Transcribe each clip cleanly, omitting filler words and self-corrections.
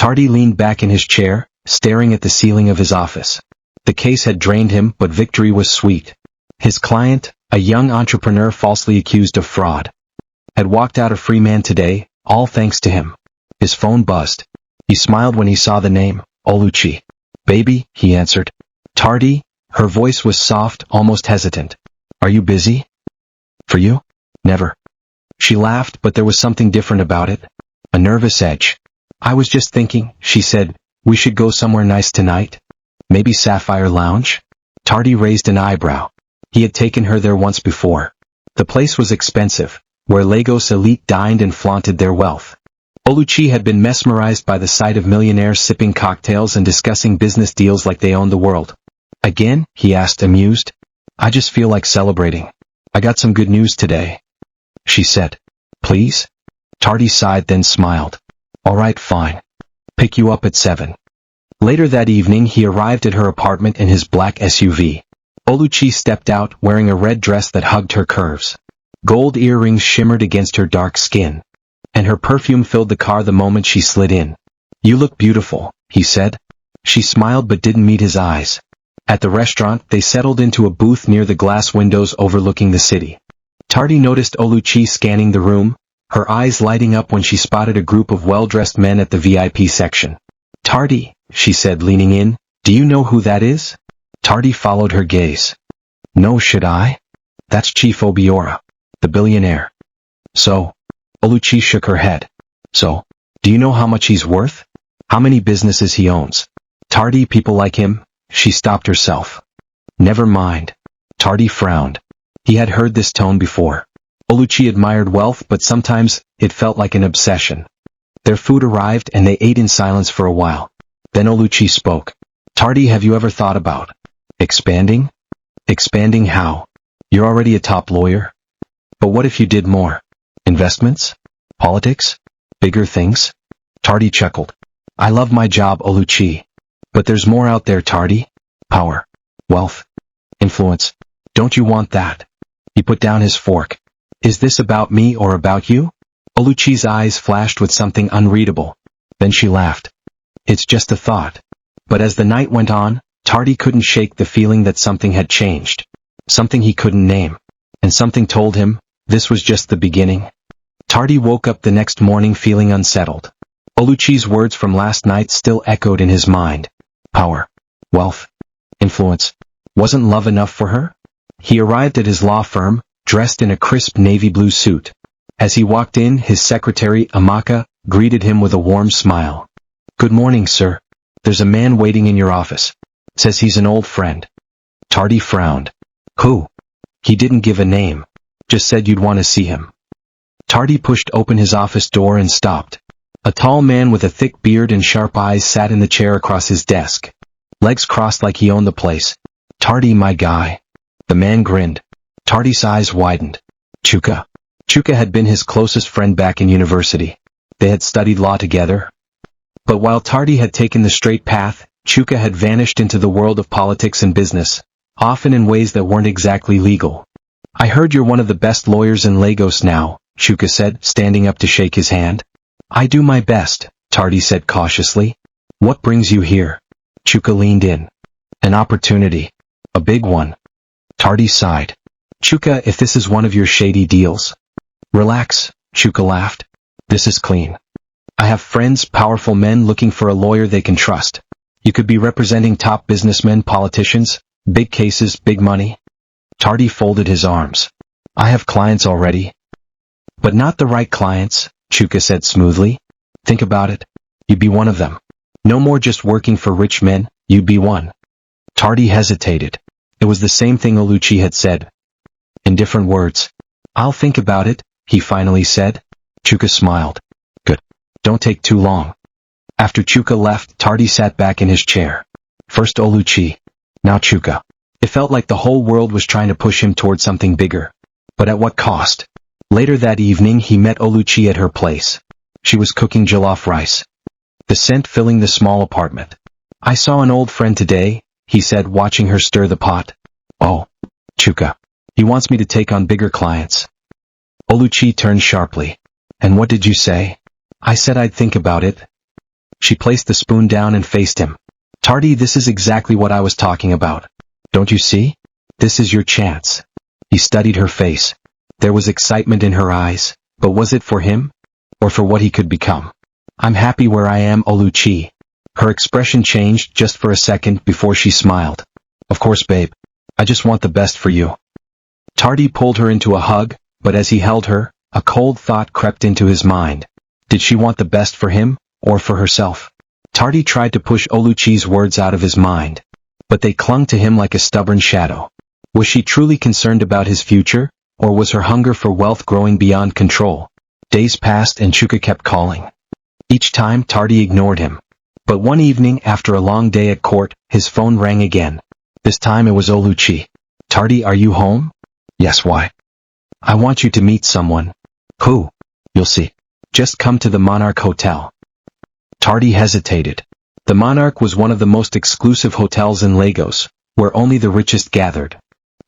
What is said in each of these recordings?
Tardy leaned back in his chair, staring at the ceiling of his office. The case had drained him, but victory was sweet. His client, a young entrepreneur falsely accused of fraud, had walked out a free man today, all thanks to him. His phone buzzed. He smiled when he saw the name, Oluchi. "Baby," he answered. "Tardy?" Her voice was soft, almost hesitant. "Are you busy?" "For you? Never." She laughed, but there was something different about it. A nervous edge. "I was just thinking," she said, "we should go somewhere nice tonight? Maybe Sapphire Lounge?" Tardy raised an eyebrow. He had taken her there once before. The place was expensive, where Lagos elite dined and flaunted their wealth. Oluchi had been mesmerized by the sight of millionaires sipping cocktails and discussing business deals like they owned the world. "Again?" he asked, amused. "I just feel like celebrating. I got some good news today," she said. "Please?" Tardy sighed, then smiled. "All right, fine. Pick you up at 7. Later that evening he arrived at her apartment in his black SUV. Oluchi stepped out, wearing a red dress that hugged her curves. Gold earrings shimmered against her dark skin, and her perfume filled the car the moment she slid in. "You look beautiful," he said. She smiled but didn't meet his eyes. At the restaurant, they settled into a booth near the glass windows overlooking the city. Tardy noticed Oluchi scanning the room, her eyes lighting up when she spotted a group of well-dressed men at the VIP section. "Tardy," she said, leaning in, "do you know who that is?" Tardy followed her gaze. "No, should I? That's Chief Obiora, the billionaire." "So?" Oluchi shook her head. "So, do you know how much he's worth? How many businesses he owns?" "Tardy, people like him." She stopped herself. "Never mind." Tardy frowned. He had heard this tone before. Oluchi admired wealth, but sometimes it felt like an obsession. Their food arrived and they ate in silence for a while. Then Oluchi spoke. "Tardy, have you ever thought about expanding?" "Expanding how? You're already a top lawyer." "But what if you did more? Investments? Politics? Bigger things?" Tardy chuckled. "I love my job, Oluchi. But there's more out there, Tardy. Power. Wealth. Influence. Don't you want that?" He put down his fork. "Is this about me or about you?" Oluchi's eyes flashed with something unreadable. Then she laughed. "It's just a thought." But as the night went on, Tardy couldn't shake the feeling that something had changed. Something he couldn't name. And something told him, this was just the beginning. Tardy woke up the next morning feeling unsettled. Oluchi's words from last night still echoed in his mind. Power. Wealth. Influence. Wasn't love enough for her? He arrived at his law firm, dressed in a crisp navy blue suit. As he walked in, his secretary, Amaka, greeted him with a warm smile. "Good morning, sir. There's a man waiting in your office. Says he's an old friend." Tardy frowned. "Who?" He didn't give a name. Just said you'd want to see him. Tardy pushed open his office door and stopped. A tall man with a thick beard and sharp eyes sat in the chair across his desk. Legs crossed like he owned the place. "Tardy, my guy." The man grinned. Tardy's eyes widened. Chuka. Chuka had been his closest friend back in university. They had studied law together. But while Tardy had taken the straight path, Chuka had vanished into the world of politics and business, often in ways that weren't exactly legal. "I heard you're one of the best lawyers in Lagos now," Chuka said, standing up to shake his hand. "I do my best," Tardy said cautiously. "What brings you here?" Chuka leaned in. "An opportunity. A big one." Tardy sighed. "Chuka, if this is one of your shady deals." "Relax," Chuka laughed. "This is clean. I have friends, powerful men looking for a lawyer they can trust. You could be representing top businessmen, politicians, big cases, big money." Tardy folded his arms. "I have clients already." "But not the right clients," Chuka said smoothly. "Think about it. You'd be one of them. No more just working for rich men, you'd be one." Tardy hesitated. It was the same thing Oluchi had said, in different words. "I'll think about it," he finally said. Chuka smiled. "Good. Don't take too long." After Chuka left, Tardy sat back in his chair. First Oluchi, now Chuka. It felt like the whole world was trying to push him toward something bigger. But at what cost? Later that evening he met Oluchi at her place. She was cooking jollof rice. The scent filling the small apartment. "I saw an old friend today," he said, watching her stir the pot. "Oh, Chuka. He wants me to take on bigger clients." Oluchi turned sharply. "And what did you say?" "I said I'd think about it." She placed the spoon down and faced him. Tardy, this is exactly what I was talking about. Don't you see? This is your chance. He studied her face. There was excitement in her eyes, but was it for him? Or for what he could become? I'm happy where I am, Olaide. Her expression changed just for a second before she smiled. Of course, babe. I just want the best for you. Tardy pulled her into a hug, but as he held her, a cold thought crept into his mind. Did she want the best for him, or for herself? Tardy tried to push Olaide's words out of his mind, but they clung to him like a stubborn shadow. Was she truly concerned about his future, or was her hunger for wealth growing beyond control? Days passed and Chuka kept calling. Each time Tardy ignored him. But one evening after a long day at court, his phone rang again. This time it was Olaide. Tardy, are you home? Yes, why? I want you to meet someone. Who? You'll see. Just come to the Monarch Hotel. Tardy hesitated. The Monarch was one of the most exclusive hotels in Lagos, where only the richest gathered.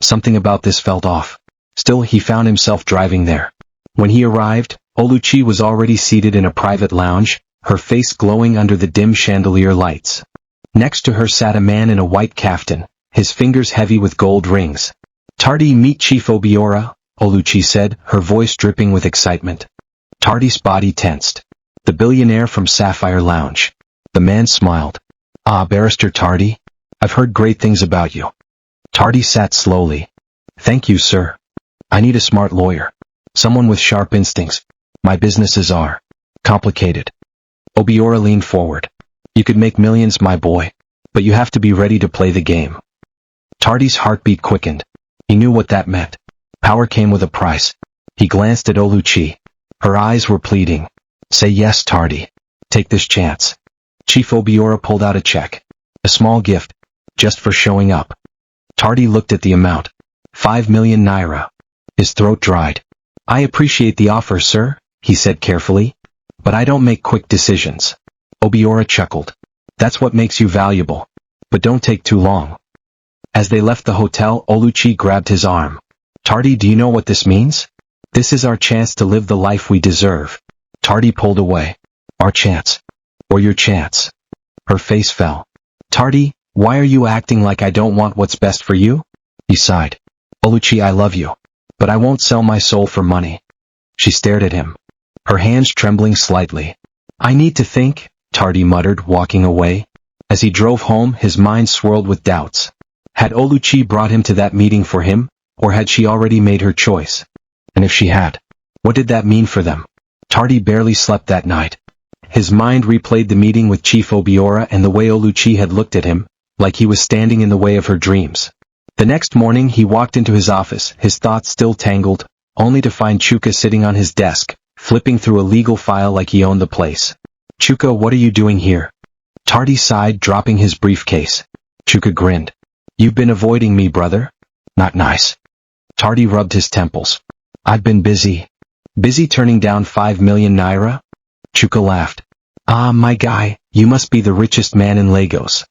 Something about this felt off. Still, he found himself driving there. When he arrived, Olaide was already seated in a private lounge, her face glowing under the dim chandelier lights. Next to her sat a man in a white kaftan, his fingers heavy with gold rings. Tardy, meet Chief Obiora, Olaide said, her voice dripping with excitement. Tardy's body tensed. The billionaire from Sapphire Lounge. The man smiled. Ah, Barrister Tardy. I've heard great things about you. Tardy sat slowly. Thank you, sir. I need a smart lawyer. Someone with sharp instincts. My businesses are complicated. Obiora leaned forward. You could make millions, my boy, but you have to be ready to play the game. Tardy's heartbeat quickened. He knew what that meant. Power came with a price. He glanced at Olaide. Her eyes were pleading. Say yes, Tardy. Take this chance. Chief Obiora pulled out a check. A small gift. Just for showing up. Tardy looked at the amount. 5 million naira. His throat dried. I appreciate the offer, sir, he said carefully. But I don't make quick decisions. Obiora chuckled. That's what makes you valuable. But don't take too long. As they left the hotel, Olaide grabbed his arm. Tardy, do you know what this means? This is our chance to live the life we deserve. Tardy pulled away. Our chance. Or your chance. Her face fell. Tardy, why are you acting like I don't want what's best for you? He sighed. Olaide, I love you. But I won't sell my soul for money. She stared at him. Her hands trembling slightly. I need to think, Tardy muttered, walking away. As he drove home, his mind swirled with doubts. Had Olaide brought him to that meeting for him, or had she already made her choice? And if she had, what did that mean for them? Tardy barely slept that night. His mind replayed the meeting with Chief Obiora and the way Olaide had looked at him, like he was standing in the way of her dreams. The next morning he walked into his office, his thoughts still tangled, only to find Chuka sitting on his desk, flipping through a legal file like he owned the place. Chuka, what are you doing here? Tardy sighed, dropping his briefcase. Chuka grinned. You've been avoiding me, brother? Not nice. Tardy rubbed his temples. I've been busy. Busy turning down 5 million naira? Chuka laughed. Ah, my guy, you must be the richest man in Lagos.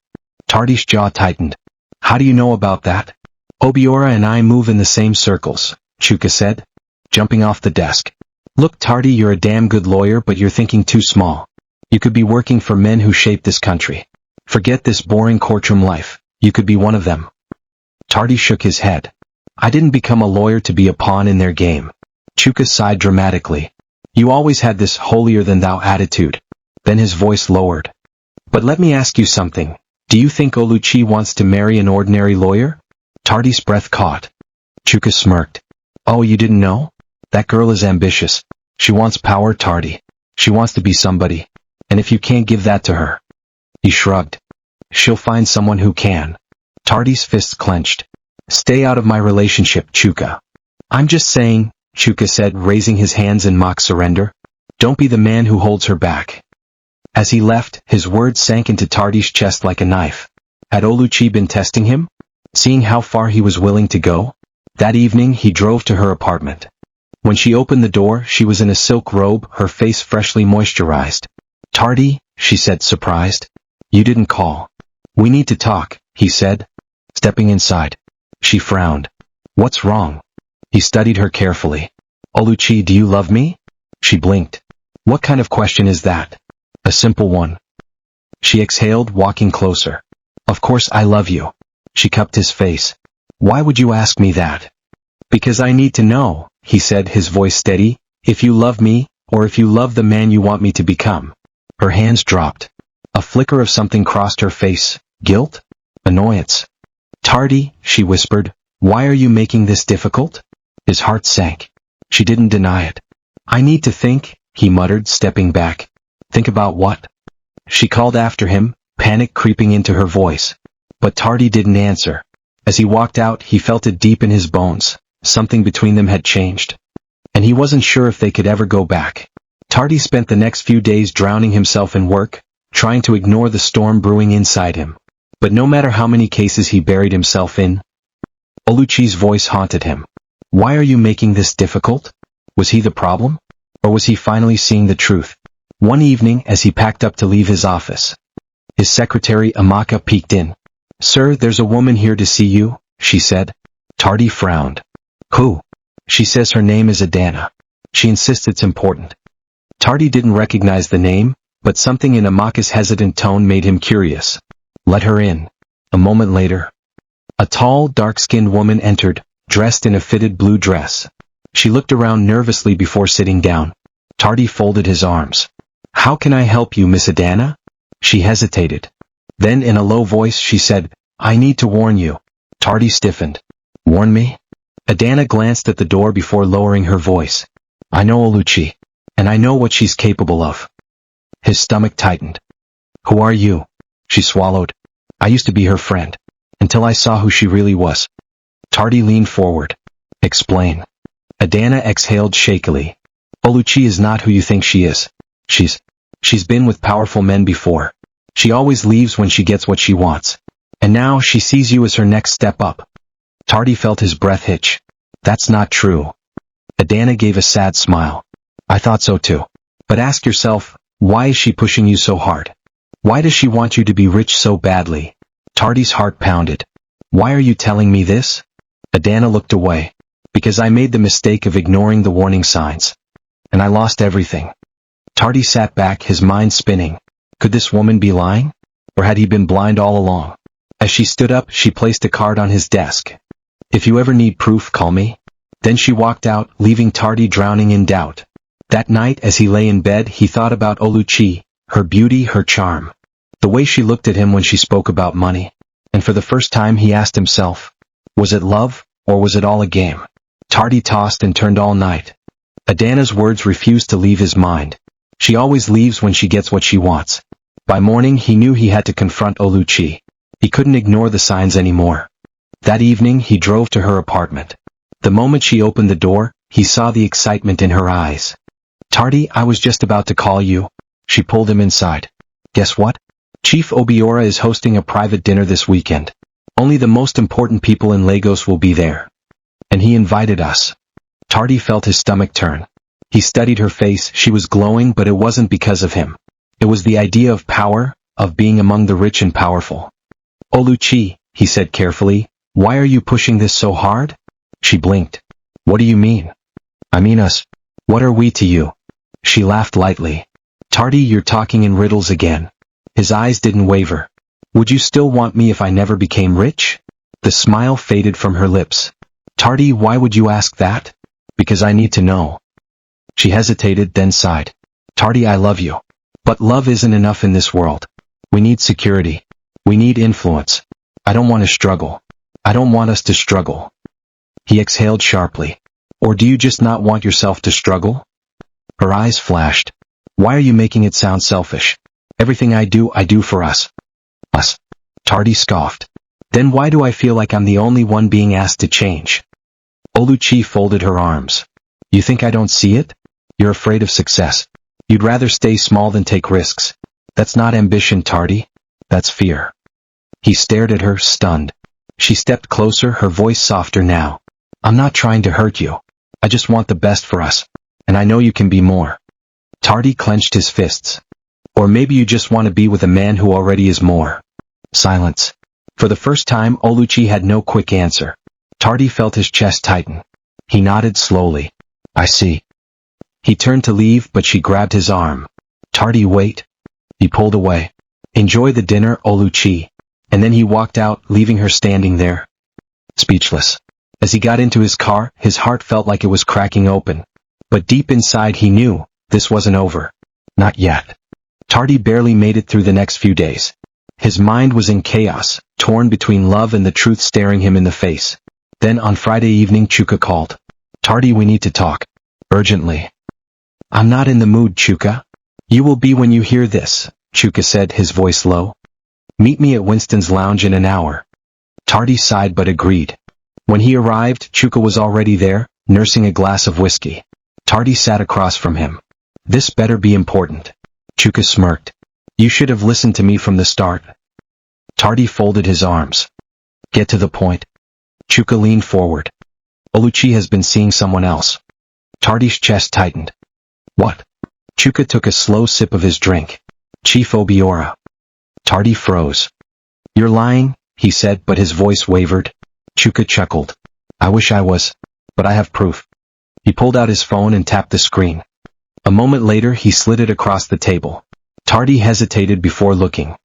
Tardy's jaw tightened. How do you know about that? Obiora and I move in the same circles, Chuka said, jumping off the desk. Look, Tardy, you're a damn good lawyer, but you're thinking too small. You could be working for men who shape this country. Forget this boring courtroom life. You could be one of them. Tardy shook his head. I didn't become a lawyer to be a pawn in their game. Chuka sighed dramatically. You always had this holier-than-thou attitude. Then his voice lowered. But let me ask you something. Do you think Olaide wants to marry an ordinary lawyer? Tardy's breath caught. Chuka smirked. Oh, you didn't know? That girl is ambitious. She wants power, Tardy. She wants to be somebody. And if you can't give that to her... He shrugged. She'll find someone who can. Tardy's fists clenched. Stay out of my relationship, Chuka. I'm just saying, Chuka said, raising his hands in mock surrender. Don't be the man who holds her back. As he left, his words sank into Tardy's chest like a knife. Had Olaide been testing him? Seeing how far he was willing to go? That evening he drove to her apartment. When she opened the door, she was in a silk robe, her face freshly moisturized. Tardy, she said, surprised. You didn't call. We need to talk, he said, stepping inside. She frowned. What's wrong? He studied her carefully. Olaide, do you love me? She blinked. What kind of question is that? A simple one. She exhaled, walking closer. Of course I love you. She cupped his face. Why would you ask me that? Because I need to know, he said, his voice steady, if you love me, or if you love the man you want me to become. Her hands dropped. A flicker of something crossed her face. Guilt? Annoyance. Tardy, she whispered, why are you making this difficult? His heart sank. She didn't deny it. I need to think, he muttered, stepping back. Think about what? She called after him, panic creeping into her voice. But Tardy didn't answer. As he walked out, he felt it deep in his bones. Something between them had changed. And he wasn't sure if they could ever go back. Tardy spent the next few days drowning himself in work, trying to ignore the storm brewing inside him. But no matter how many cases he buried himself in, Oluchi's voice haunted him. Why are you making this difficult? Was he the problem? Or was he finally seeing the truth? One evening, as he packed up to leave his office, his secretary Amaka peeked in. Sir, there's a woman here to see you, she said. Tardy frowned. Who? She says her name is Adana. She insists it's important. Tardy didn't recognize the name, but something in Amaka's hesitant tone made him curious. Let her in. A moment later, a tall, dark-skinned woman entered, dressed in a fitted blue dress. She looked around nervously before sitting down. Tardy folded his arms. How can I help you, Miss Adana? She hesitated. Then in a low voice she said, I need to warn you. Tardy stiffened. Warn me? Adana glanced at the door before lowering her voice. I know Oluchi, and I know what she's capable of. His stomach tightened. Who are you? She swallowed. I used to be her friend, until I saw who she really was. Tardy leaned forward. Explain. Adana exhaled shakily. Oluchi is not who you think she is. She's been with powerful men before. She always leaves when she gets what she wants. And now she sees you as her next step up. Tardy felt his breath hitch. That's not true. Adana gave a sad smile. I thought so too. But ask yourself, why is she pushing you so hard? Why does she want you to be rich so badly? Tardy's heart pounded. Why are you telling me this? Adana looked away. Because I made the mistake of ignoring the warning signs. And I lost everything. Tardy sat back, his mind spinning. Could this woman be lying? Or had he been blind all along? As she stood up, she placed a card on his desk. If you ever need proof, call me. Then she walked out, leaving Tardy drowning in doubt. That night, as he lay in bed, he thought about Oluchi, her beauty, her charm. The way she looked at him when she spoke about money. And for the first time he asked himself, was it love, or was it all a game? Tardy tossed and turned all night. Adana's words refused to leave his mind. She always leaves when she gets what she wants. By morning he knew he had to confront Oluchi. He couldn't ignore the signs anymore. That evening he drove to her apartment. The moment she opened the door, he saw the excitement in her eyes. Tardy, I was just about to call you. She pulled him inside. Guess what? Chief Obiora is hosting a private dinner this weekend. Only the most important people in Lagos will be there. And he invited us. Tardy felt his stomach turn. He studied her face. She was glowing, but it wasn't because of him. It was the idea of power, of being among the rich and powerful. Oluchi, he said carefully, why are you pushing this so hard? She blinked. What do you mean? I mean us. What are we to you? She laughed lightly. Tardy, you're talking in riddles again. His eyes didn't waver. Would you still want me if I never became rich? The smile faded from her lips. Tardy, why would you ask that? Because I need to know. She hesitated, then sighed. Tardy, I love you. But love isn't enough in this world. We need security. We need influence. I don't want to struggle. I don't want us to struggle. He exhaled sharply. Or do you just not want yourself to struggle? Her eyes flashed. Why are you making it sound selfish? Everything I do for us. Us. Tardy scoffed. Then why do I feel like I'm the only one being asked to change? Oluchi folded her arms. You think I don't see it? You're afraid of success. You'd rather stay small than take risks. That's not ambition, Tardy. That's fear. He stared at her, stunned. She stepped closer, her voice softer now. I'm not trying to hurt you. I just want the best for us. And I know you can be more. Tardy clenched his fists. Or maybe you just want to be with a man who already is more. Silence. For the first time, Oluchi had no quick answer. Tardy felt his chest tighten. He nodded slowly. I see. He turned to leave, but she grabbed his arm. Tardy, wait. He pulled away. Enjoy the dinner, Oluchi. And then he walked out, leaving her standing there, speechless. As he got into his car, his heart felt like it was cracking open. But deep inside he knew, this wasn't over. Not yet. Tardy barely made it through the next few days. His mind was in chaos, torn between love and the truth staring him in the face. Then on Friday evening Chuka called. Tardy, we need to talk. Urgently. I'm not in the mood, Chuka. You will be when you hear this, Chuka said, his voice low. Meet me at Winston's lounge in an hour. Tardy sighed but agreed. When he arrived, Chuka was already there, nursing a glass of whiskey. Tardy sat across from him. This better be important. Chuka smirked. You should have listened to me from the start. Tardy folded his arms. Get to the point. Chuka leaned forward. Oluchi has been seeing someone else. Tardy's chest tightened. What? Chuka took a slow sip of his drink. Chief Obiora. Tardy froze. You're lying, he said, but his voice wavered. Chuka chuckled. I wish I was, but I have proof. He pulled out his phone and tapped the screen. A moment later he slid it across the table. Tardy hesitated before looking.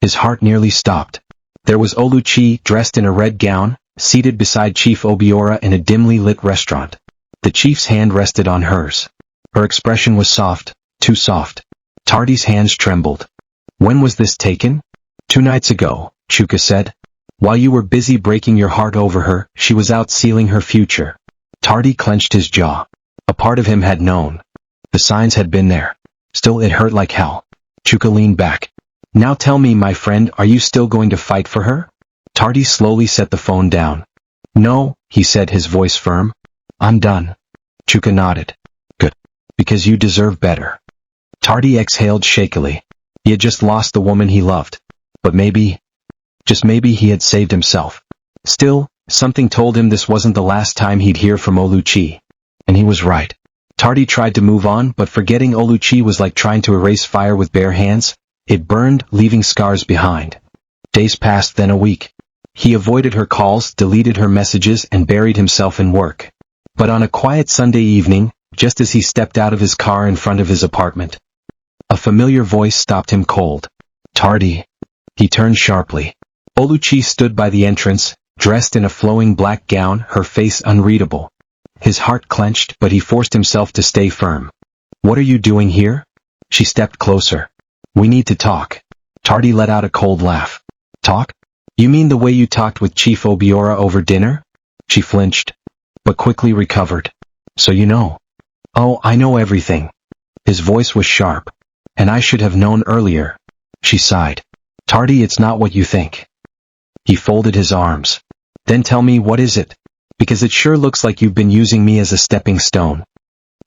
His heart nearly stopped. There was Oluchi, dressed in a red gown, seated beside Chief Obiora in a dimly lit restaurant. The chief's hand rested on hers. Her expression was soft, too soft. Tardy's hands trembled. When was this taken? 2 nights ago, Chuka said. While you were busy breaking your heart over her, she was out sealing her future. Tardy clenched his jaw. A part of him had known. The signs had been there. Still it hurt like hell. Chuka leaned back. Now tell me, my friend, are you still going to fight for her? Tardy slowly set the phone down. No, he said, his voice firm. I'm done. Chuka nodded. Good. Because you deserve better. Tardy exhaled shakily. He had just lost the woman he loved. But maybe, just maybe, he had saved himself. Still, something told him this wasn't the last time he'd hear from Oluchi. And he was right. Tardy tried to move on, but forgetting Oluchi was like trying to erase fire with bare hands. It burned, leaving scars behind. Days passed, then a week. He avoided her calls, deleted her messages, and buried himself in work. But on a quiet Sunday evening, just as he stepped out of his car in front of his apartment, a familiar voice stopped him cold. Tardy. He turned sharply. Oluchi stood by the entrance, dressed in a flowing black gown, her face unreadable. His heart clenched, but he forced himself to stay firm. What are you doing here? She stepped closer. We need to talk. Tardy let out a cold laugh. Talk? You mean the way you talked with Chief Obiora over dinner? She flinched, but quickly recovered. So you know. Oh, I know everything. His voice was sharp. And I should have known earlier. She sighed. Tardy, it's not what you think. He folded his arms. Then tell me, what is it? Because it sure looks like you've been using me as a stepping stone.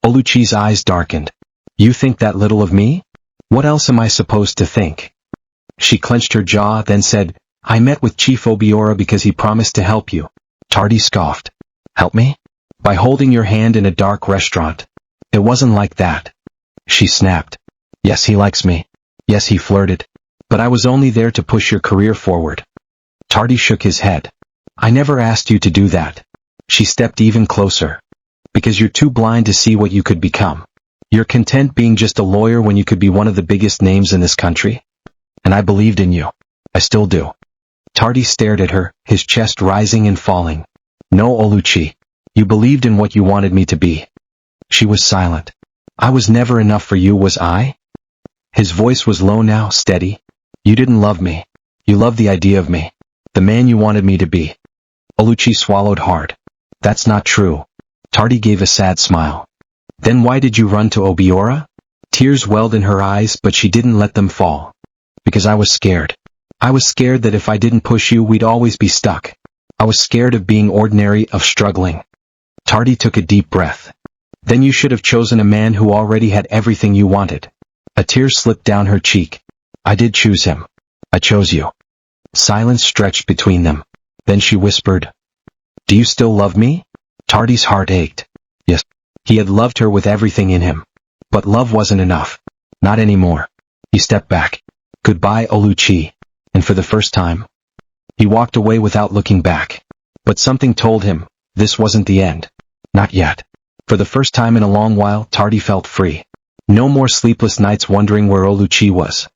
Oluchi's eyes darkened. You think that little of me? What else am I supposed to think? She clenched her jaw, then said, I met with Chief Obiora because he promised to help you. Tardy scoffed. Help me? By holding your hand in a dark restaurant. It wasn't like that. She snapped. Yes, he likes me. Yes, he flirted. But I was only there to push your career forward. Tardy shook his head. I never asked you to do that. She stepped even closer. Because you're too blind to see what you could become. You're content being just a lawyer when you could be one of the biggest names in this country. And I believed in you. I still do. Tardy stared at her, his chest rising and falling. No, Oluchi. You believed in what you wanted me to be. She was silent. I was never enough for you, was I? His voice was low now, steady. You didn't love me. You loved the idea of me. The man you wanted me to be. Oluchi swallowed hard. That's not true. Tardy gave a sad smile. Then why did you run to Obiora? Tears welled in her eyes, but she didn't let them fall. Because I was scared. I was scared that if I didn't push you, we'd always be stuck. I was scared of being ordinary, of struggling. Tardy took a deep breath. Then you should have chosen a man who already had everything you wanted. A tear slipped down her cheek. I did choose him. I chose you. Silence stretched between them. Then she whispered, Do you still love me? Tardy's heart ached. Yes. He had loved her with everything in him. But love wasn't enough. Not anymore. He stepped back. Goodbye, Oluchi. And for the first time, he walked away without looking back. But something told him, this wasn't the end. Not yet. For the first time in a long while, Tardy felt free. No more sleepless nights wondering where Oluchi was.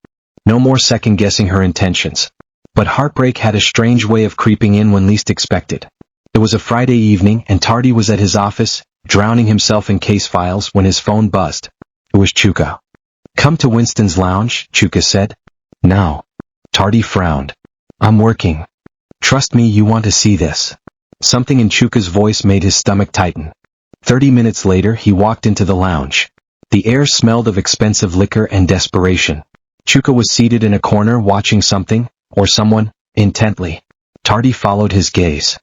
No more second-guessing her intentions. But heartbreak had a strange way of creeping in when least expected. It was a Friday evening and Tardy was at his office, drowning himself in case files when his phone buzzed. It was Chuka. "Come to Winston's lounge," Chuka said. "Now." Tardy frowned. "I'm working. Trust me, you want to see this." Something in Chuka's voice made his stomach tighten. 30 minutes later he walked into the lounge. The air smelled of expensive liquor and desperation. Chuka was seated in a corner watching something, or someone, intently. Tardy followed his gaze.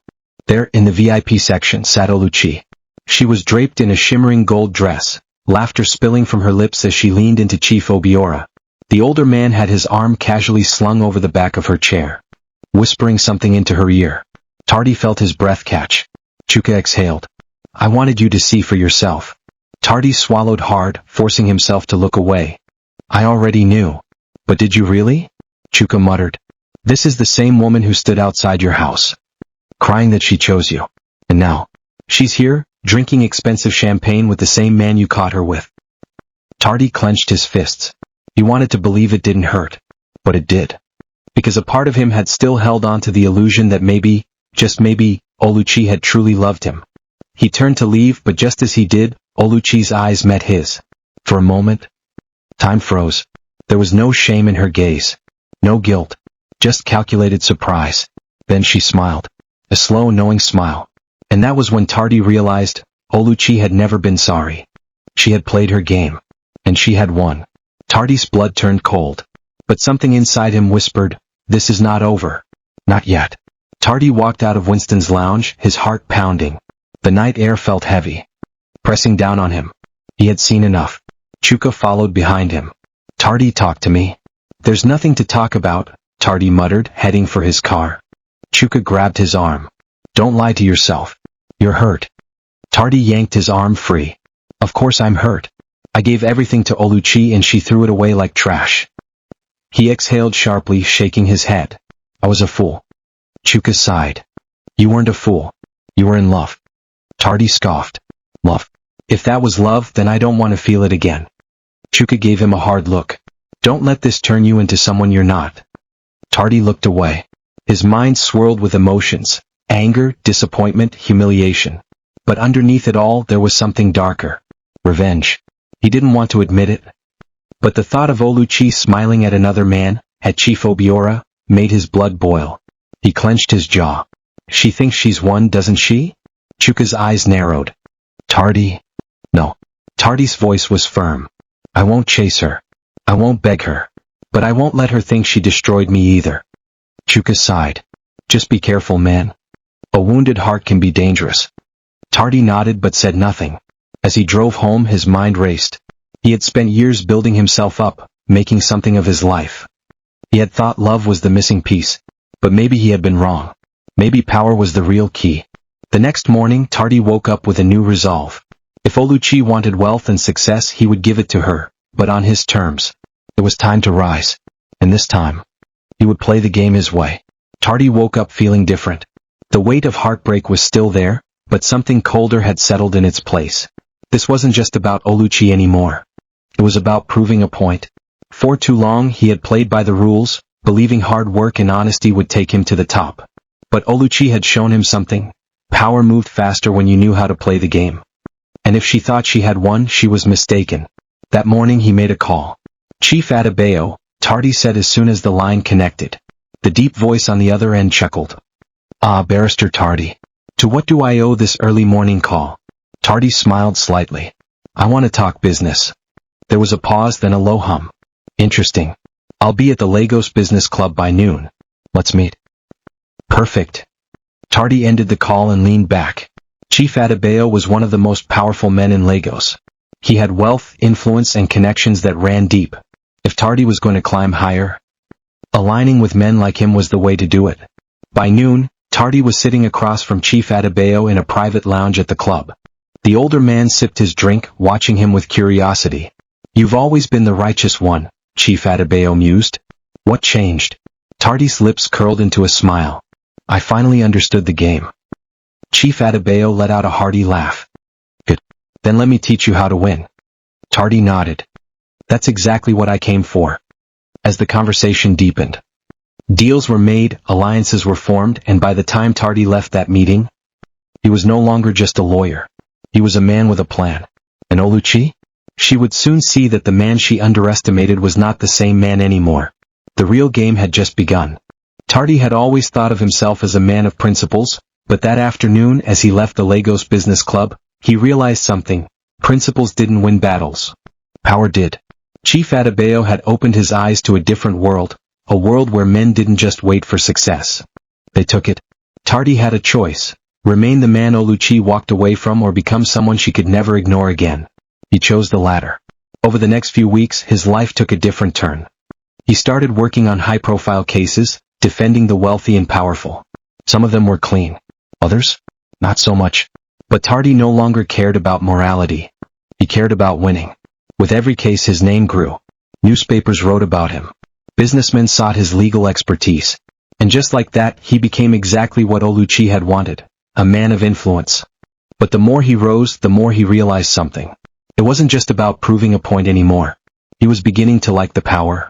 There, in the VIP section, sat Olaide. She was draped in a shimmering gold dress, laughter spilling from her lips as she leaned into Chief Obiora. The older man had his arm casually slung over the back of her chair, whispering something into her ear. Tardy felt his breath catch. Chuka exhaled. "I wanted you to see for yourself." Tardy swallowed hard, forcing himself to look away. "I already knew. But did you really?" Chuka muttered. "This is the same woman who stood outside your house, crying that she chose you. And now, she's here, drinking expensive champagne with the same man you caught her with." Tardy clenched his fists. He wanted to believe it didn't hurt. But it did. Because a part of him had still held on to the illusion that maybe, just maybe, Olaide had truly loved him. He turned to leave, but just as he did, Olaide's eyes met his. For a moment, time froze. There was no shame in her gaze. No guilt. Just calculated surprise. Then she smiled. A slow, knowing smile. And that was when Tardy realized, Olaide had never been sorry. She had played her game. And she had won. Tardy's blood turned cold. But something inside him whispered, "This is not over. Not yet." Tardy walked out of Winston's lounge, his heart pounding. The night air felt heavy, pressing down on him. He had seen enough. Chuka followed behind him. "Tardy, talk to me." "There's nothing to talk about," Tardy muttered, heading for his car. Chuka grabbed his arm. "Don't lie to yourself. You're hurt." Tardy yanked his arm free. "Of course I'm hurt. I gave everything to Olaide and she threw it away like trash." He exhaled sharply, shaking his head. "I was a fool." Chuka sighed. "You weren't a fool. You were in love." Tardy scoffed. "Love? If that was love, then I don't want to feel it again." Chuka gave him a hard look. "Don't let this turn you into someone you're not." Tardy looked away. His mind swirled with emotions. Anger, disappointment, humiliation. But underneath it all there was something darker. Revenge. He didn't want to admit it. But the thought of Olaide smiling at another man, at Chief Obiora, made his blood boil. He clenched his jaw. "She thinks she's won, doesn't she?" Chuka's eyes narrowed. "Tardy?" "No." Tardy's voice was firm. "I won't chase her. I won't beg her. But I won't let her think she destroyed me either." Chuka sighed. "Just be careful, man. A wounded heart can be dangerous." Tardy nodded but said nothing. As he drove home his mind raced. He had spent years building himself up, making something of his life. He had thought love was the missing piece. But maybe he had been wrong. Maybe power was the real key. The next morning Tardy woke up with a new resolve. If Olaide wanted wealth and success he would give it to her, but on his terms. It was time to rise. And this time, he would play the game his way. Tardy woke up feeling different. The weight of heartbreak was still there, but something colder had settled in its place. This wasn't just about Olaide anymore. It was about proving a point. For too long he had played by the rules, believing hard work and honesty would take him to the top. But Olaide had shown him something. Power moved faster when you knew how to play the game. And if she thought she had won, she was mistaken. That morning he made a call. "Chief Adebayo," Tardy said as soon as the line connected. The deep voice on the other end chuckled. "Ah, Barrister Tardy. To what do I owe this early morning call?" Tardy smiled slightly. "I want to talk business." There was a pause, then a low hum. "Interesting. I'll be at the Lagos Business Club by noon. Let's meet." "Perfect." Tardy ended the call and leaned back. Chief Adebayo was one of the most powerful men in Lagos. He had wealth, influence, and connections that ran deep. If Tardy was going to climb higher, aligning with men like him was the way to do it. By noon, Tardy was sitting across from Chief Adebayo in a private lounge at the club. The older man sipped his drink, watching him with curiosity. "You've always been the righteous one," Chief Adebayo mused. "What changed?" Tardy's lips curled into a smile. "I finally understood the game." Chief Adebayo let out a hearty laugh. "Good. Then let me teach you how to win." Tardy nodded. "That's exactly what I came for." as the conversation deepened. Deals were made, alliances were formed, and by the time Tardy left that meeting, he was no longer just a lawyer. He was a man with a plan. And Oluchi? She would soon see that the man she underestimated was not the same man anymore. The real game had just begun. Tardy had always thought of himself as a man of principles, but that afternoon as he left the Lagos Business Club, he realized something. Principles didn't win battles. Power did. Chief Adebayo had opened his eyes to a different world, a world where men didn't just wait for success. They took it. Tardy had a choice: remain the man Oluchi walked away from or become someone she could never ignore again. He chose the latter. Over the next few weeks, his life took a different turn. He started working on high-profile cases, defending the wealthy and powerful. Some of them were clean. Others? Not so much. But Tardy no longer cared about morality. He cared about winning. With every case his name grew. Newspapers wrote about him. Businessmen sought his legal expertise. And just like that, he became exactly what Oluchi had wanted, a man of influence. But the more he rose, the more he realized something. It wasn't just about proving a point anymore. He was beginning to like the power.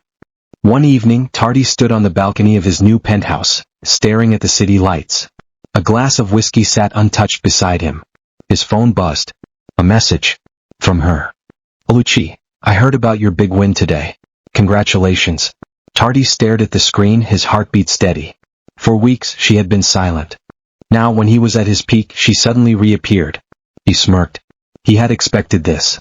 One evening, Tardy stood on the balcony of his new penthouse, staring at the city lights. A glass of whiskey sat untouched beside him. His phone buzzed. A message. From her. Oluchi, I heard about your big win today. Congratulations. Tardy stared at the screen, his heartbeat steady. For weeks, she had been silent. Now, when he was at his peak, she suddenly reappeared. He smirked. He had expected this.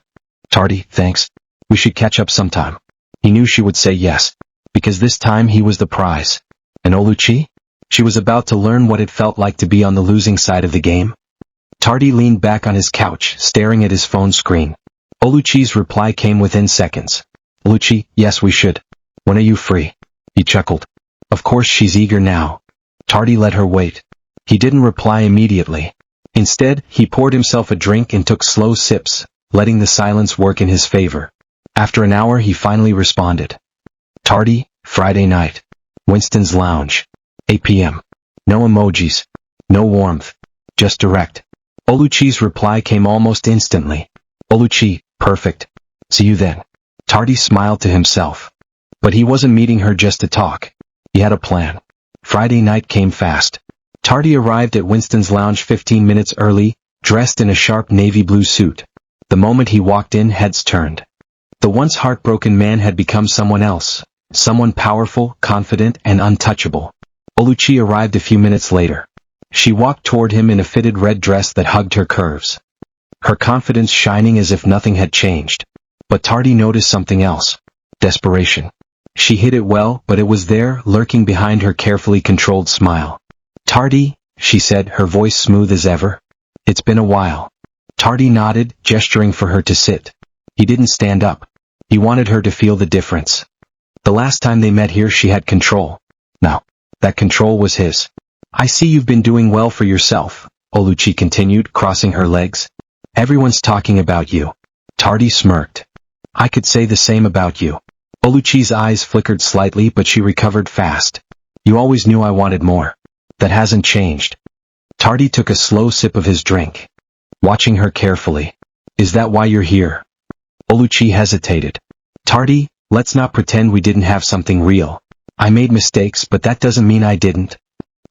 Tardy, thanks. We should catch up sometime. He knew she would say yes, because this time he was the prize. And Oluchi? She was about to learn what it felt like to be on the losing side of the game. Tardy leaned back on his couch, staring at his phone screen. Oluchi's reply came within seconds. Oluchi, yes we should. When are you free? He chuckled. Of course she's eager now. Tardy let her wait. He didn't reply immediately. Instead, he poured himself a drink and took slow sips, letting the silence work in his favor. After an hour he finally responded. Tardy, Friday night. Winston's Lounge. 8 p.m. No emojis. No warmth. Just direct. Oluchi's reply came almost instantly. Oluchi, perfect. See you then. Tardy smiled to himself. But he wasn't meeting her just to talk. He had a plan. Friday night came fast. Tardy arrived at Winston's Lounge 15 minutes early, dressed in a sharp navy blue suit. The moment he walked in, heads turned. The once heartbroken man had become someone else. Someone powerful, confident, and untouchable. Oluchi arrived a few minutes later. She walked toward him in a fitted red dress that hugged her curves. Her confidence shining as if nothing had changed. But Tardy noticed something else. Desperation. She hid it well, but it was there, lurking behind her carefully controlled smile. Tardy, she said, her voice smooth as ever. It's been a while. Tardy nodded, gesturing for her to sit. He didn't stand up. He wanted her to feel the difference. The last time they met here she had control. Now, that control was his. I see you've been doing well for yourself, Oluchi continued, crossing her legs. Everyone's talking about you. Tardy smirked. I could say the same about you. Oluchi's eyes flickered slightly, but she recovered fast. You always knew I wanted more. That hasn't changed. Tardy took a slow sip of his drink. Watching her carefully. Is that why you're here? Oluchi hesitated. Tardy, let's not pretend we didn't have something real. I made mistakes, but that doesn't mean I didn't.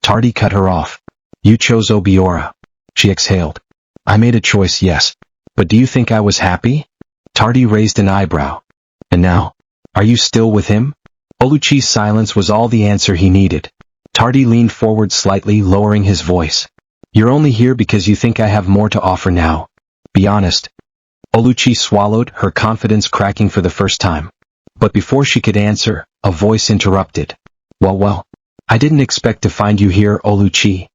Tardy cut her off. You chose Obiora. She exhaled. I made a choice, yes. But do you think I was happy? Tardy raised an eyebrow. And now? Are you still with him? Oluchi's silence was all the answer he needed. Tardy leaned forward slightly, lowering his voice. You're only here because you think I have more to offer now. Be honest. Oluchi swallowed, her confidence cracking for the first time. But before she could answer, a voice interrupted. Well, I didn't expect to find you here, Oluchi.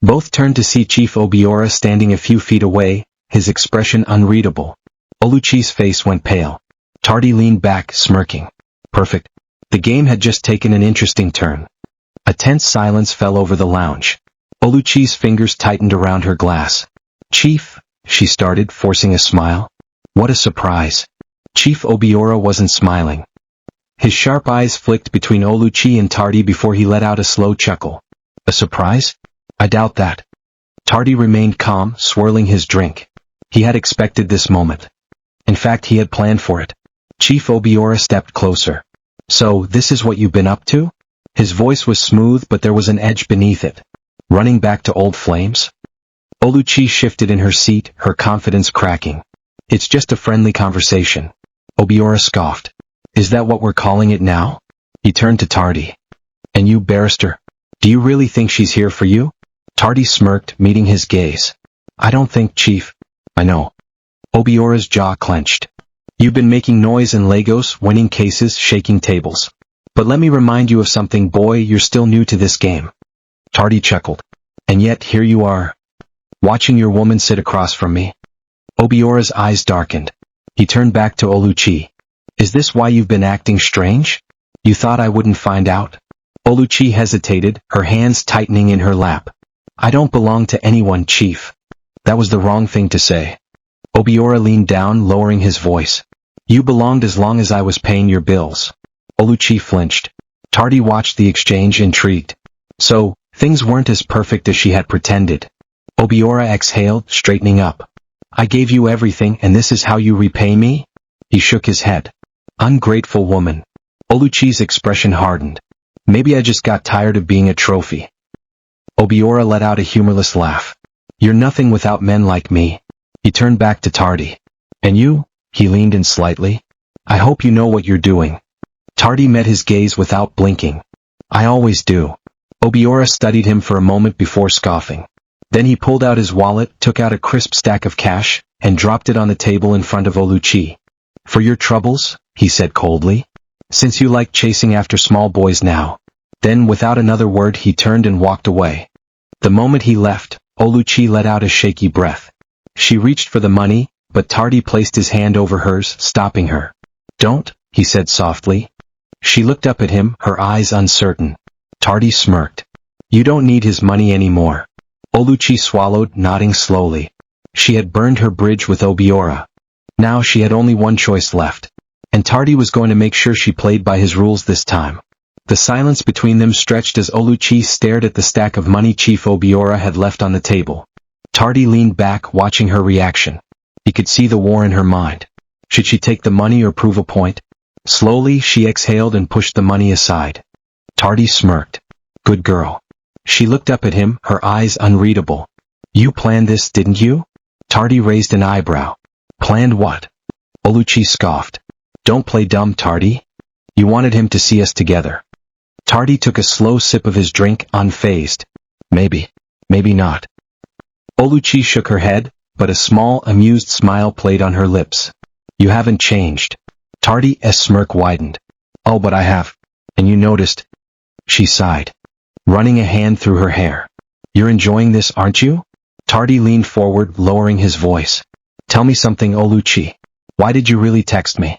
Both turned to see Chief Obiora standing a few feet away, his expression unreadable. Oluchi's face went pale. Tardy leaned back, smirking. Perfect. The game had just taken an interesting turn. A tense silence fell over the lounge. Oluchi's fingers tightened around her glass. Chief, she started, forcing a smile. What a surprise. Chief Obiora wasn't smiling. His sharp eyes flicked between Oluchi and Tardy before he let out a slow chuckle. A surprise? I doubt that. Tardy remained calm, swirling his drink. He had expected this moment. In fact, he had planned for it. Chief Obiora stepped closer. So, this is what you've been up to? His voice was smooth, but there was an edge beneath it. Running back to old flames? Oluchi shifted in her seat, her confidence cracking. It's just a friendly conversation. Obiora scoffed. Is that what we're calling it now? He turned to Tardy. And you, barrister? Do you really think she's here for you? Tardy smirked, meeting his gaze. I don't think, Chief. I know. Obiora's jaw clenched. You've been making noise in Lagos, winning cases, shaking tables. But let me remind you of something, boy, you're still new to this game. Tardy chuckled. And yet, here you are. Watching your woman sit across from me. Obiora's eyes darkened. He turned back to Oluchi. Is this why you've been acting strange? You thought I wouldn't find out? Oluchi hesitated, her hands tightening in her lap. I don't belong to anyone, Chief. That was the wrong thing to say. Obiora leaned down, lowering his voice. You belonged as long as I was paying your bills. Oluchi flinched. Tardy watched the exchange, intrigued. So, things weren't as perfect as she had pretended. Obiora exhaled, straightening up. I gave you everything, and this is how you repay me? He shook his head. Ungrateful woman. Oluchi's expression hardened. Maybe I just got tired of being a trophy. Obiora let out a humorless laugh. You're nothing without men like me. He turned back to Tardy. And you? He leaned in slightly. I hope you know what you're doing. Tardy met his gaze without blinking. I always do. Obiora studied him for a moment before scoffing. Then he pulled out his wallet, took out a crisp stack of cash, and dropped it on the table in front of Oluchi. For your troubles, he said coldly. Since you like chasing after small boys now. Then without another word he turned and walked away. The moment he left, Oluchi let out a shaky breath. She reached for the money, but Tardy placed his hand over hers, stopping her. Don't, he said softly. She looked up at him, her eyes uncertain. Tardy smirked. You don't need his money anymore. Oluchi swallowed, nodding slowly. She had burned her bridge with Obiora. Now she had only one choice left. And Tardy was going to make sure she played by his rules this time. The silence between them stretched as Oluchi stared at the stack of money Chief Obiora had left on the table. Tardy leaned back, watching her reaction. He could see the war in her mind. Should she take the money or prove a point? Slowly, she exhaled and pushed the money aside. Tardy smirked. Good girl. She looked up at him, her eyes unreadable. You planned this, didn't you? Tardy raised an eyebrow. Planned what? Oluchi scoffed. Don't play dumb, Tardy. You wanted him to see us together. Tardy took a slow sip of his drink, unfazed. Maybe. Maybe not. Oluchi shook her head, but a small, amused smile played on her lips. You haven't changed. Tardy's smirk widened. Oh, but I have. And you noticed. She sighed, running a hand through her hair. You're enjoying this, aren't you? Tardy leaned forward, lowering his voice. Tell me something, Oluchi. Why did you really text me?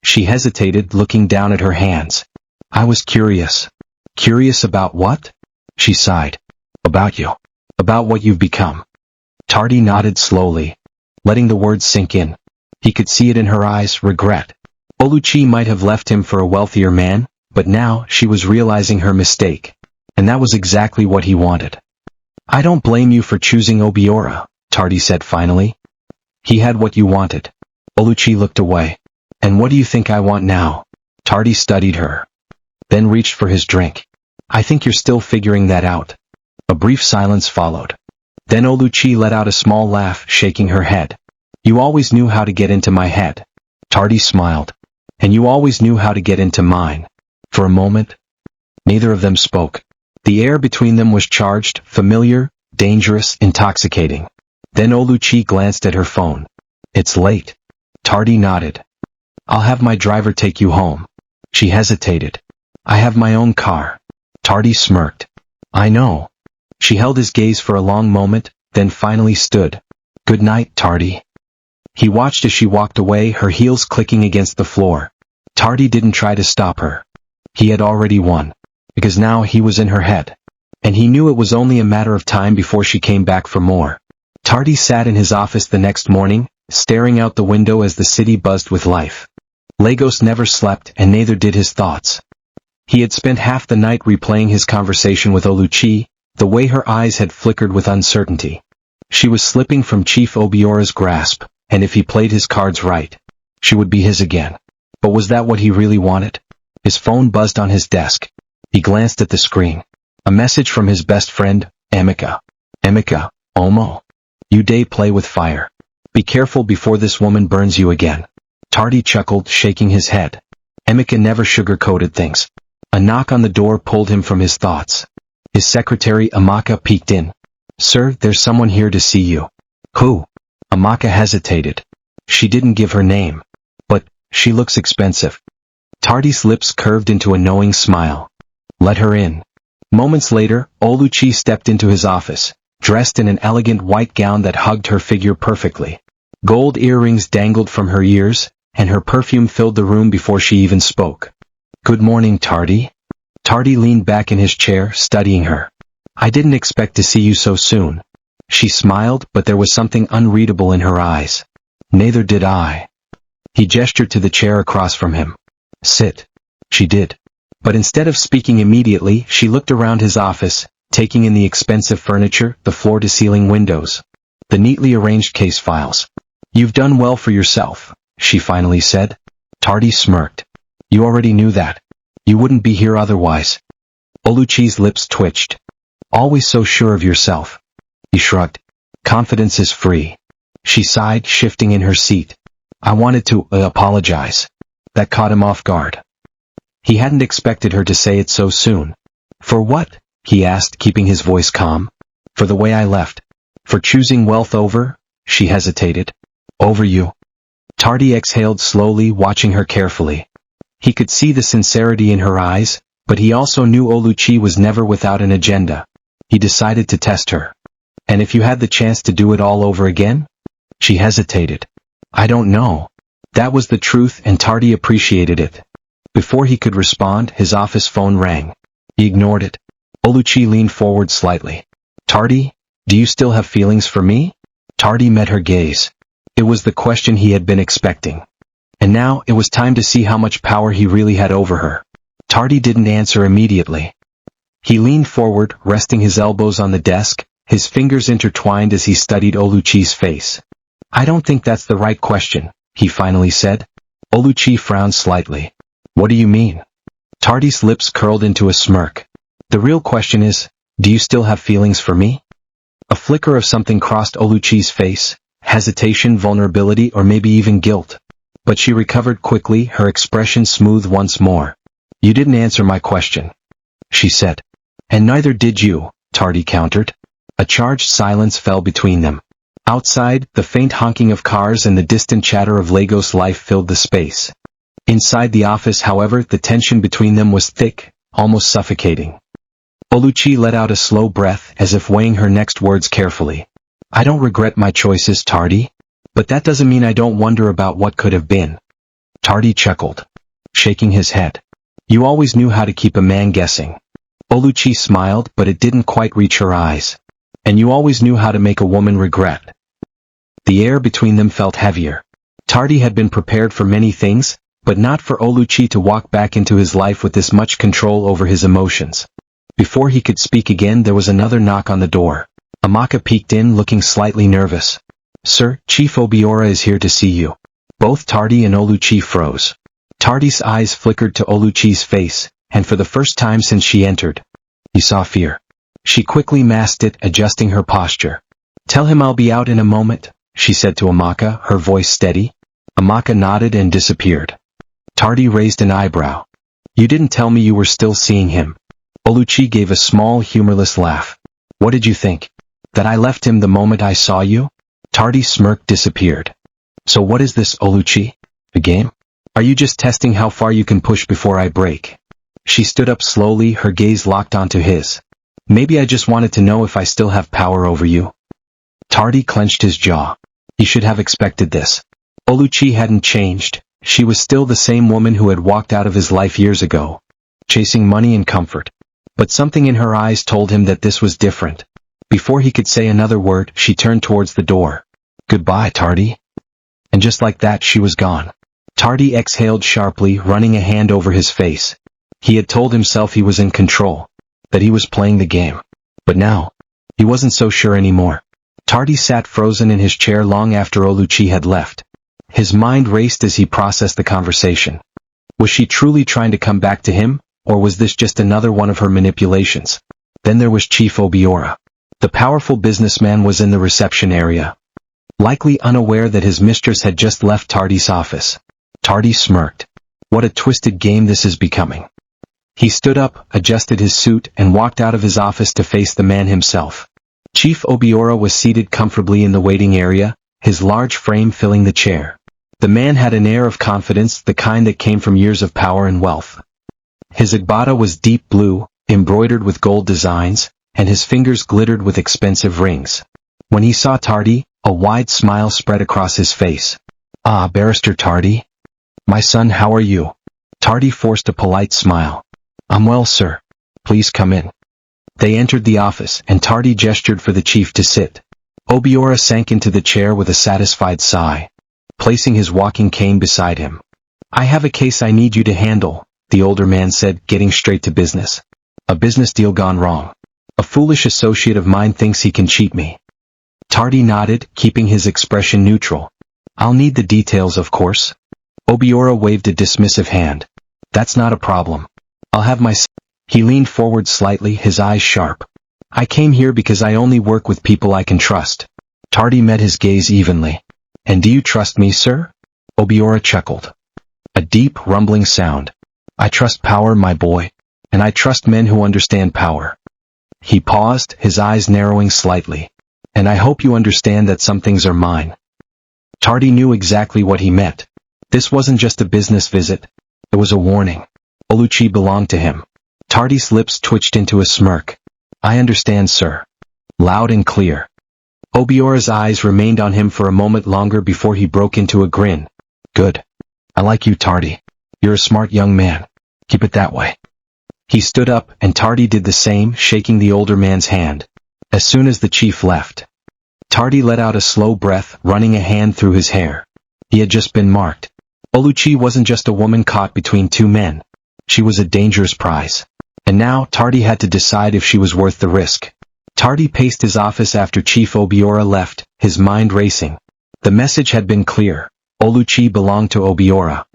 She hesitated, looking down at her hands. I was curious. Curious about what? She sighed. About you. About what you've become. Tardy nodded slowly, letting the words sink in. He could see it in her eyes, regret. Oluchi might have left him for a wealthier man, but now she was realizing her mistake. And that was exactly what he wanted. I don't blame you for choosing Obiora, Tardy said finally. He had what you wanted. Oluchi looked away. And what do you think I want now? Tardy studied her. Then reached for his drink. I think you're still figuring that out. A brief silence followed. Then Oluchi let out a small laugh, shaking her head. You always knew how to get into my head. Tardy smiled. And you always knew how to get into mine. For a moment, neither of them spoke. The air between them was charged, familiar, dangerous, intoxicating. Then Oluchi glanced at her phone. It's late. Tardy nodded. I'll have my driver take you home. She hesitated. I have my own car. Tardy smirked. I know. She held his gaze for a long moment, then finally stood. Good night, Tardy. He watched as she walked away, her heels clicking against the floor. Tardy didn't try to stop her. He had already won. Because now he was in her head. And he knew it was only a matter of time before she came back for more. Tardy sat in his office the next morning, staring out the window as the city buzzed with life. Lagos never slept, and neither did his thoughts. He had spent half the night replaying his conversation with Oluchi, the way her eyes had flickered with uncertainty. She was slipping from Chief Obiora's grasp, and if he played his cards right, she would be his again. But was that what he really wanted? His phone buzzed on his desk. He glanced at the screen. A message from his best friend, Emeka. Emeka, Omo. You day play with fire. Be careful before this woman burns you again. Tardy chuckled, shaking his head. Emeka never sugar-coated things. A knock on the door pulled him from his thoughts. His secretary, Amaka, peeked in. Sir, there's someone here to see you. Who? Amaka hesitated. She didn't give her name. But, she looks expensive. Tardy's lips curved into a knowing smile. Let her in. Moments later, Oluchi stepped into his office, dressed in an elegant white gown that hugged her figure perfectly. Gold earrings dangled from her ears, and her perfume filled the room before she even spoke. Good morning, Tardy. Tardy leaned back in his chair, studying her. I didn't expect to see you so soon. She smiled, but there was something unreadable in her eyes. Neither did I. He gestured to the chair across from him. Sit. She did. But instead of speaking immediately, she looked around his office, taking in the expensive furniture, the floor-to-ceiling windows, the neatly arranged case files. You've done well for yourself, she finally said. Tardy smirked. You already knew that. You wouldn't be here otherwise. Oluchi's lips twitched. Always so sure of yourself. He shrugged. Confidence is free. She sighed, shifting in her seat. I wanted to apologize. That caught him off guard. He hadn't expected her to say it so soon. For what? He asked, keeping his voice calm. For the way I left. For choosing wealth over? She hesitated. Over you. Tardy exhaled slowly, watching her carefully. He could see the sincerity in her eyes, but he also knew Oluchi was never without an agenda. He decided to test her. And if you had the chance to do it all over again? She hesitated. I don't know. That was the truth, and Tardy appreciated it. Before he could respond, his office phone rang. He ignored it. Oluchi leaned forward slightly. Tardy, do you still have feelings for me? Tardy met her gaze. It was the question he had been expecting. And now, it was time to see how much power he really had over her. Tardy didn't answer immediately. He leaned forward, resting his elbows on the desk, his fingers intertwined as he studied Oluchi's face. I don't think that's the right question, he finally said. Oluchi frowned slightly. What do you mean? Tardy's lips curled into a smirk. The real question is, do you still have feelings for me? A flicker of something crossed Oluchi's face, hesitation, vulnerability, or maybe even guilt. But she recovered quickly, her expression smooth once more. You didn't answer my question, she said. And neither did you, Tardy countered. A charged silence fell between them. Outside, the faint honking of cars and the distant chatter of Lagos life filled the space. Inside the office, however, the tension between them was thick, almost suffocating. Oluchi let out a slow breath, as if weighing her next words carefully. I don't regret my choices, Tardy. But that doesn't mean I don't wonder about what could have been. Tardy chuckled, shaking his head. You always knew how to keep a man guessing. Oluchi smiled, but it didn't quite reach her eyes. And you always knew how to make a woman regret. The air between them felt heavier. Tardy had been prepared for many things, but not for Oluchi to walk back into his life with this much control over his emotions. Before he could speak again, there was another knock on the door. Amaka peeked in, looking slightly nervous. Sir, Chief Obiora is here to see you. Both Tardy and Oluchi froze. Tardy's eyes flickered to Oluchi's face, and for the first time since she entered, he saw fear. She quickly masked it, adjusting her posture. Tell him I'll be out in a moment, she said to Amaka, her voice steady. Amaka nodded and disappeared. Tardy raised an eyebrow. You didn't tell me you were still seeing him. Oluchi gave a small, humorless laugh. What did you think? That I left him the moment I saw you? Tardy's smirk disappeared. So what is this, Oluchi? A game? Are you just testing how far you can push before I break? She stood up slowly, her gaze locked onto his. Maybe I just wanted to know if I still have power over you. Tardy clenched his jaw. He should have expected this. Oluchi hadn't changed. She was still the same woman who had walked out of his life years ago, chasing money and comfort. But something in her eyes told him that this was different. Before he could say another word, she turned towards the door. Goodbye, Tardy. And just like that, she was gone. Tardy exhaled sharply, running a hand over his face. He had told himself he was in control, that he was playing the game. But now, he wasn't so sure anymore. Tardy sat frozen in his chair long after Oluchi had left. His mind raced as he processed the conversation. Was she truly trying to come back to him, or was this just another one of her manipulations? Then there was Chief Obiora. The powerful businessman was in the reception area, likely unaware that his mistress had just left Tardy's office. Tardy smirked. What a twisted game this is becoming. He stood up, adjusted his suit, and walked out of his office to face the man himself. Chief Obiora was seated comfortably in the waiting area, his large frame filling the chair. The man had an air of confidence, the kind that came from years of power and wealth. His agbada was deep blue, embroidered with gold designs, and his fingers glittered with expensive rings. When he saw Tardy, a wide smile spread across his face. "Ah, Barrister Tardy. My son, how are you?" Tardy forced a polite smile. "I'm well, sir. Please come in." They entered the office, and Tardy gestured for the chief to sit. Obiora sank into the chair with a satisfied sigh, placing his walking cane beside him. "I have a case I need you to handle," the older man said, getting straight to business. "A business deal gone wrong. A foolish associate of mine thinks he can cheat me." Tardy nodded, keeping his expression neutral. "I'll need the details, of course." Obiora waved a dismissive hand. "That's not a problem. I'll have my..." He leaned forward slightly, his eyes sharp. "I came here because I only work with people I can trust." Tardy met his gaze evenly. "And do you trust me, sir?" Obiora chuckled. A deep, rumbling sound. "I trust power, my boy. And I trust men who understand power." He paused, his eyes narrowing slightly. "And I hope you understand that some things are mine." Tardy knew exactly what he meant. This wasn't just a business visit. It was a warning. Oluchi belonged to him. Tardy's lips twitched into a smirk. "I understand, sir." Loud and clear. Obiora's eyes remained on him for a moment longer before he broke into a grin. "Good. I like you, Tardy. You're a smart young man. Keep it that way." He stood up, and Tardy did the same, shaking the older man's hand. As soon as the chief left, Tardy let out a slow breath, running a hand through his hair. He had just been marked. Oluchi wasn't just a woman caught between two men. She was a dangerous prize. And now, Tardy had to decide if she was worth the risk. Tardy paced his office after Chief Obiora left, his mind racing. The message had been clear. Oluchi belonged to Obiora.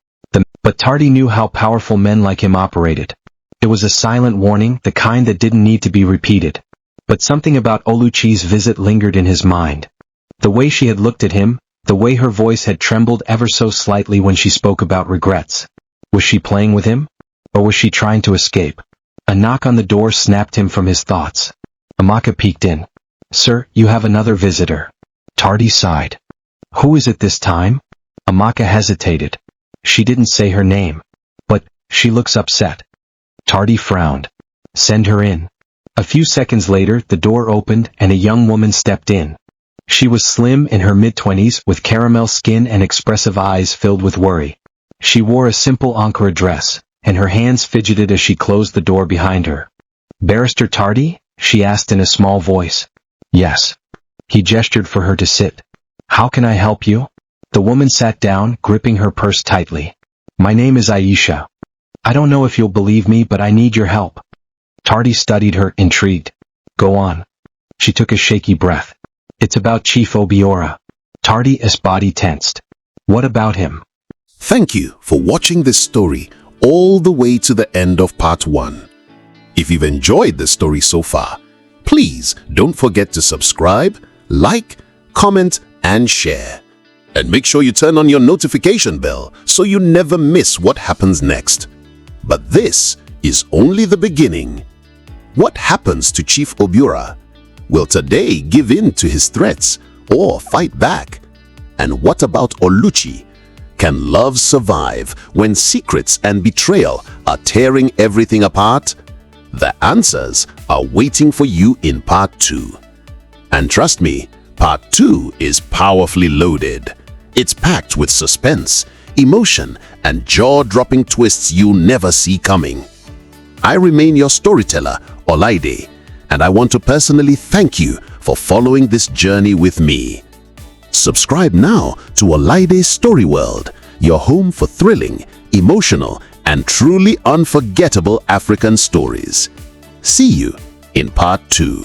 But Tardy knew how powerful men like him operated. It was a silent warning, the kind that didn't need to be repeated. But something about Oluchi's visit lingered in his mind. The way she had looked at him, the way her voice had trembled ever so slightly when she spoke about regrets. Was she playing with him? Or was she trying to escape? A knock on the door snapped him from his thoughts. Amaka peeked in. "Sir, you have another visitor." Tardy sighed. "Who is it this time?" Amaka hesitated. She didn't say her name. "But, she looks upset." Tardy frowned. "Send her in." A few seconds later, the door opened, and a young woman stepped in. She was slim, in her mid-20s, with caramel skin and expressive eyes filled with worry. She wore a simple Ankara dress, and her hands fidgeted as she closed the door behind her. "Barrister Tardy?" she asked in a small voice. "Yes." He gestured for her to sit. "How can I help you?" The woman sat down, gripping her purse tightly. "My name is Aisha. I don't know if you'll believe me, but I need your help." Tardy studied her, intrigued. "Go on." She took a shaky breath. "It's about Chief Obiora." Tardy's body tensed. "What about him?" Thank you for watching this story all the way to the end of part 1. If you've enjoyed the story so far, please don't forget to subscribe, like, comment, and share. And make sure you turn on your notification bell so you never miss what happens next. But this is only the beginning. What happens to Chief Obiora? Will today give in to his threats or fight back? And what about Oluchi? Can love survive when secrets and betrayal are tearing everything apart? The answers are waiting for you in part 2. And trust me, part 2 is powerfully loaded. It's packed with suspense, emotion, and jaw-dropping twists you'll never see coming. I remain your storyteller, Olaide, and I want to personally thank you for following this journey with me. Subscribe now to Olaide's Story World, your home for thrilling, emotional, and truly unforgettable African stories. See you in part 2.